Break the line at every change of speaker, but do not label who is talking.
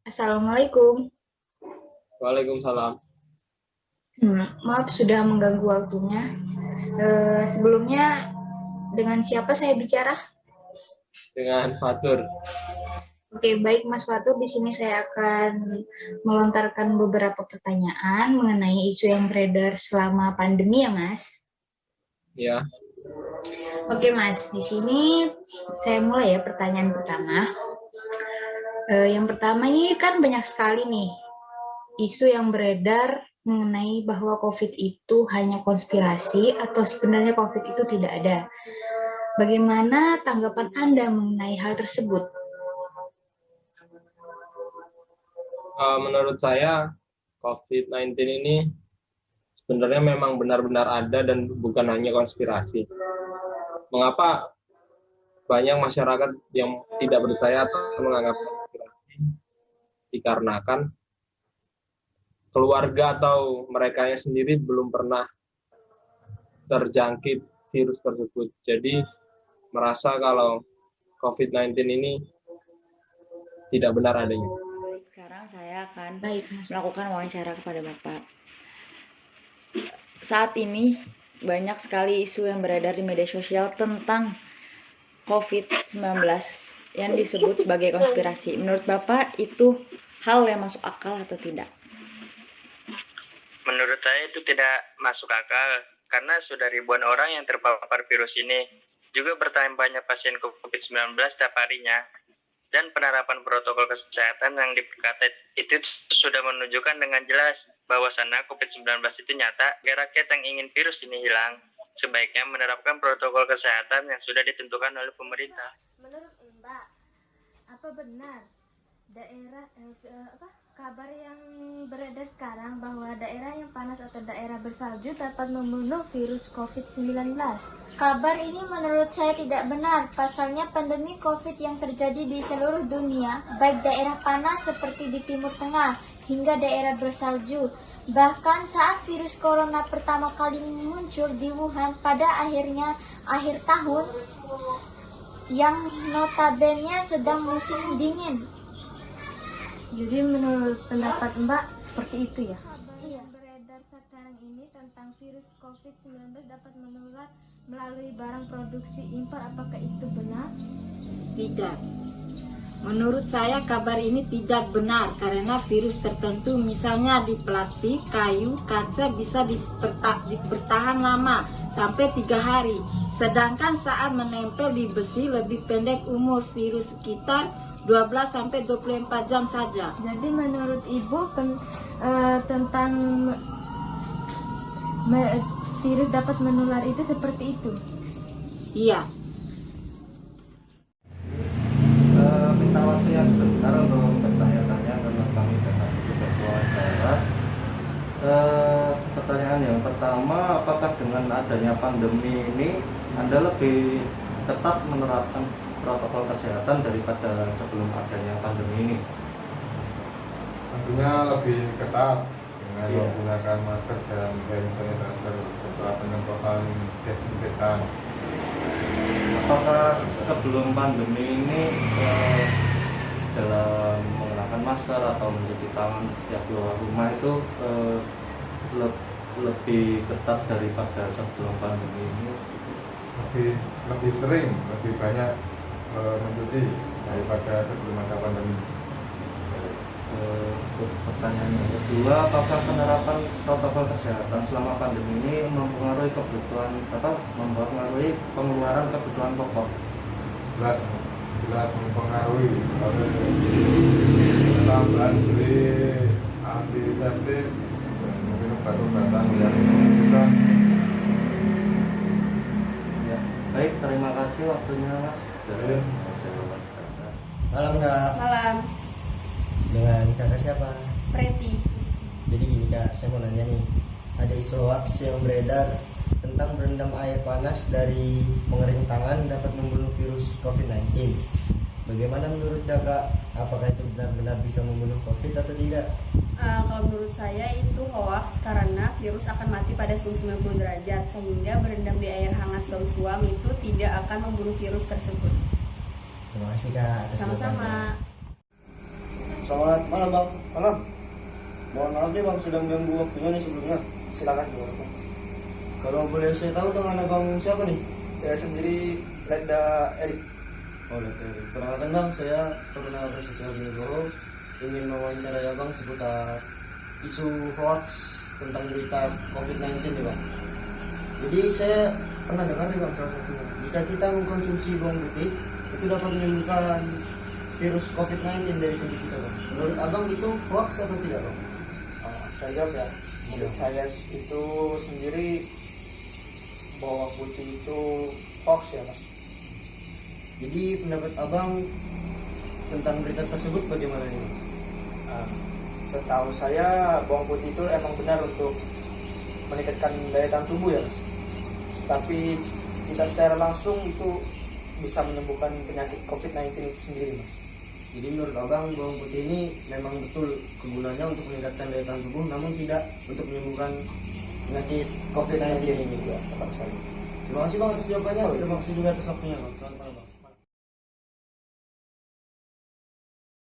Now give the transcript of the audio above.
Assalamualaikum.
Waalaikumsalam.
Maaf sudah mengganggu waktunya. Sebelumnya dengan siapa saya bicara?
Dengan Fatur.
Oke, baik Mas Fatur. Di sini saya akan melontarkan beberapa pertanyaan mengenai isu yang beredar selama pandemi ya, Mas.
Ya,
Oke, Mas. Di sini saya mulai ya pertanyaan pertama. Yang pertama ini kan banyak sekali nih isu yang beredar mengenai bahwa COVID itu hanya konspirasi atau sebenarnya COVID itu tidak ada. Bagaimana tanggapan Anda mengenai hal tersebut?
menurut saya COVID-19 ini sebenarnya memang benar-benar ada dan bukan hanya konspirasi. Mengapa banyak masyarakat yang tidak percaya atau menganggap konspirasi? Dikarenakan keluarga atau mereka sendiri belum pernah terjangkit virus tersebut. Jadi merasa kalau COVID-19 ini tidak benar adanya.
Baik, sekarang saya akan
Baik, Mas.
melakukan wawancara kepada Bapak. Saat ini banyak sekali isu yang beredar di media sosial tentang COVID-19 yang disebut sebagai konspirasi. Menurut Bapak itu hal yang masuk akal atau tidak?
Menurut saya itu tidak masuk akal karena sudah ribuan orang yang terpapar virus ini. Juga bertambah banyak pasien COVID-19 setiap harinya. Dan penerapan protokol kesehatan yang diperkata itu sudah menunjukkan dengan jelas bahwasannya COVID-19 itu nyata. Agar rakyat yang ingin virus ini hilang, sebaiknya menerapkan protokol kesehatan yang sudah ditentukan oleh pemerintah.
Menurut Mbak, apa benar kabar yang beredar sekarang bahwa daerah yang panas atau daerah bersalju dapat membunuh virus COVID-19? Kabar ini menurut saya tidak benar. Pasalnya pandemi COVID yang terjadi di seluruh dunia, baik daerah panas seperti di Timur Tengah hingga daerah bersalju. Bahkan saat virus corona pertama kali muncul di Wuhan pada akhir tahun, yang notabene sedang musim dingin.
Jadi menurut pendapat Mbak seperti itu ya?
Kabar yang beredar sekarang ini tentang virus COVID-19 dapat menular melalui barang produksi impor, apakah itu benar?
Tidak. Menurut saya kabar ini tidak benar karena virus tertentu misalnya di plastik, kayu, kaca bisa bertahan lama sampai 3 hari. Sedangkan saat menempel di besi lebih pendek umur virus sekitar 12-24 jam saja.
Jadi menurut Ibu tentang virus dapat menular itu seperti itu?
Iya.
Minta waktunya sebentar untuk bertanya-tanya karena kami datang tugas wawancara. Pertanyaan yang pertama, apakah dengan adanya pandemi ini Anda lebih ketat menerapkan protokol kesehatan daripada sebelum adanya pandemi ini?
Tentunya lebih ketat dengan menggunakan masker dan hand sanitizer serta penyemprotan desinfektan.
Apakah sebelum pandemi ini dalam menggunakan masker atau mencuci tangan setiap keluar rumah itu lebih ketat daripada sebelum pandemi ini?
Lebih sering, lebih banyak mencuci daripada sebelum ada pandemi.
Untuk pertanyaan yang kedua, apakah penerapan protokol kesehatan selama pandemi ini mempengaruhi pengeluaran kebutuhan pokok?
Jelas mempengaruhi. Tambahan beli antiseptik dan mungkin obat-obatan yang juga.
Ya, baik, terima kasih waktunya Mas.
Malam Kak.
Malam.
Dengan kakak siapa?
Preti.
Jadi gini Kak, saya mau nanya nih. Ada isu hoax yang beredar tentang berendam air panas dari pengering tangan dapat membunuh virus COVID-19. Bagaimana menurut kakak? Apakah itu benar-benar bisa membunuh COVID atau tidak?
Kalau menurut saya itu hoax karena virus akan mati pada suhu 90 derajat sehingga berendam di air hangat suam-suam itu tidak akan membunuh virus tersebut.
Terima kasih Kak atas
Sama-sama.
jawabannya. Selamat malam bang. Malam. Mohon maaf nih bang, sudah mengganggu waktunya nih sebelumnya.
Silakan bang.
Kalau boleh saya tahu dengan abang siapa nih?
Saya sendiri Leda Erik.
Oh Leda Erik. Perkenalkan bang, saya Purnama Prasetyo Nugroho, ingin mewawancarai abang seputar isu hoax tentang berita COVID-19 nih bang. Jadi saya pernah dengar nih bang salah satunya, jika kita mengkonsumsi bawang putih itu dapat menimbulkan virus COVID-19 dari tubuh kita bang. Menurut abang itu hoax atau tidak bang?
Saya jawab ya. Menurut saya itu sendiri bawang putih itu hoax ya mas.
Jadi pendapat abang tentang berita tersebut bagaimana nih?
Setahu saya bawang putih itu emang benar untuk meningkatkan daya tahan tubuh ya mas. Tapi tidak secara langsung itu bisa menyembuhkan penyakit COVID-19 itu sendiri mas.
Jadi menurut abang bawang putih ini memang betul kegunaannya untuk meningkatkan daya tahan tubuh, namun tidak untuk menyembuhkan penyakit COVID-19 ini juga.
Tepat sekali.
Terima kasih bang atas jawabannya. Terima kasih juga atas waktunya bang. Selamat malam bang.